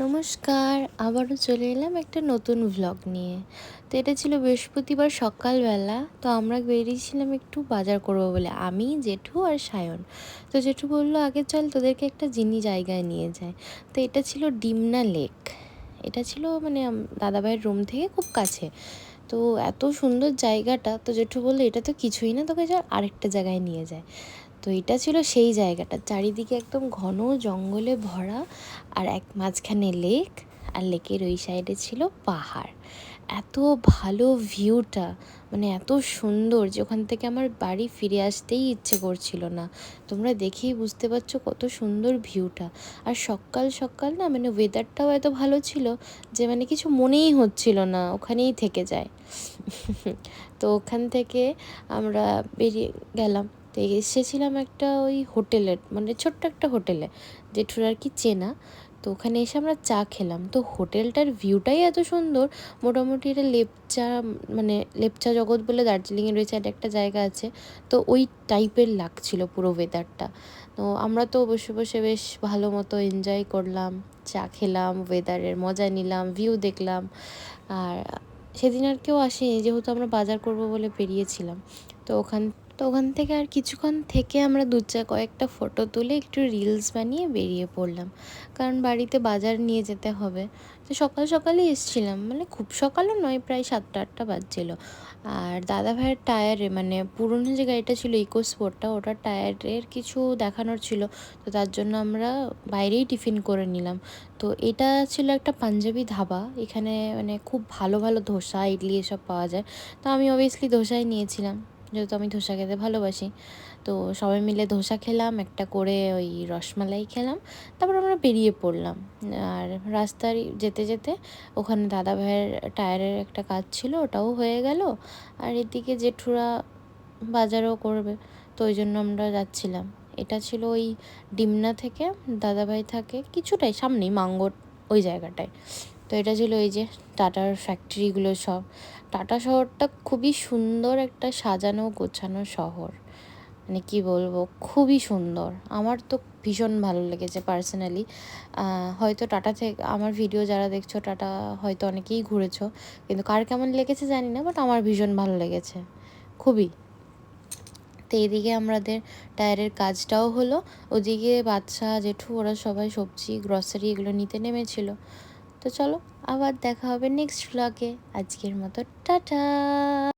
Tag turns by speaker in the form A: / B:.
A: নমস্কার, আবারও চলে এলাম একটা নতুন ভ্লগ নিয়ে। তো এটা ছিল বৃহস্পতিবার সকালবেলা। তো আমরা বেরিয়েছিলাম একটু বাজার করবো বলে, আমি, জেঠু আর সায়ন। তো জেঠু বললো আগে চল তোদেরকে একটা জায়গায় নিয়ে যায়। তো এটা ছিল ডিমনা লেক। এটা ছিল মানে দাদাভাইয়ের রুম থেকে খুব কাছে। তো এত সুন্দর জায়গাটা, তো জেঠু বললো এটা তো কিছুই না, তোকে চল আরেকটা জায়গায় নিয়ে যায়। তো এটা ছিল সেই জায়গাটা, চারিদিকে একদম ঘন জঙ্গলে ভরা, আর এক মাঝখানে লেক, আর লেকের ওই সাইডে ছিল পাহাড়। এত ভালো ভিউটা, মানে এত সুন্দর যে ওখান থেকে আমার বাড়ি ফিরে আসতেই ইচ্ছে করছিল না। তোমরা দেখেই বুঝতে পারছো কত সুন্দর ভিউটা। আর সকাল সকাল না, মানে ওয়েদারটাও এত ভালো ছিল যে মানে কিছু মনেই হচ্ছিল না, ওখানেই থেকে যায়। তো ওখান থেকে আমরা বেরিয়ে গেলাম। তো এসেছিলাম একটা ওই হোটেলের, মানে ছোট্ট একটা হোটেলে, জেঠুর আর কি চেনা। তো ওখানে এসে আমরা চা খেলাম। তো হোটেলটার ভিউটাই এত সুন্দর। মোটামুটি এটা লেপচা, মানে লেপচা জগৎ বলে দার্জিলিংয়ে রয়েছে, আর একটা জায়গা আছে। তো ওই টাইপের লাগছিল পুরো ওয়েদারটা। তো আমরা তো বসে বসে বেশ ভালো মতো এনজয় করলাম, চা খেলাম, ওয়েদারের মজা নিলাম, ভিউ দেখলাম। আর সেদিন আর কেউ আসেনি, যেহেতু আমরা বাজার করব বলে বেরিয়েছিলাম। তো ওখান থেকে আর কিছুক্ষণ থেকে আমরা কয়েকটা ফটো তুলে একটু রিলস বানিয়ে বেরিয়ে পড়লাম, কারণ বাড়িতে বাজার নিয়ে যেতে হবে। তো সকাল সকালেই এসেছিলাম, মানে খুব সকালও নয়, প্রায় 7টা-8টা বাজছিল। আর দাদা ভাইয়ের টায়ারে, মানে পুরনো যে গাড়িটা ছিল ইকো স্পোর্টটা, ওটার টায়ারের কিছু দেখানোর ছিল। তো তার জন্য আমরা বাইরেই টিফিন করে নিলাম। তো এটা ছিল একটা পাঞ্জাবি ধাবা, এখানে মানে খুব ভালো ভালো ধোসা, ইডলি এসব পাওয়া যায়। তো আমি অবভিয়াসলি ধোসাই নিয়েছিলাম, যেহেতু আমি ধোসা খেতে ভালোবাসি। তো সবাই মিলে ধোসা খেলাম, একটা করে ওই রসমালাই খেলাম। তারপর আমরা বেরিয়ে পড়লাম। আর রাস্তায় যেতে যেতে ওখানে দাদা ভাইয়ের টায়ারের একটা কাজ ছিল, ওটাও হয়ে গেল। আর এদিকে জেঠুরা বাজারও করবে, তো ওই জন্য আমরা যাচ্ছিলাম। এটা ছিল ওই ডিমনা থেকে, দাদাভাই থাকে কিছুটাই সামনেই, মাঙ্গর ওই জায়গাটায়। তো এটা ছিল এই যে টাটার ফ্যাক্টরিগুলো সব। টাটা শহরটা খুবই সুন্দর, একটা সাজানো গোছানো শহর, মানে কি বলবো, খুবই সুন্দর। আমার তো ভীষণ ভালো লেগেছে পার্সোনালি। হয়তো টাটা থেকে আমার ভিডিও যারা দেখছো, টাটা হয়তো অনেকেই ঘুরেছো, কিন্তু কার কেমন লেগেছে জানি না, বাট আমার ভীষণ ভালো লেগেছে, খুবই। তো এইদিকে আমাদের টায়ারের কাজটাও হলো, ওদিকে বাচ্চা জেঠু ওরা সবাই সবজি গ্রসারি এগুলো নিতে নেমেছিল। তো চলো, আবার দেখা হবে নেক্সট ভ্লগে। আজকের মতো টাটা।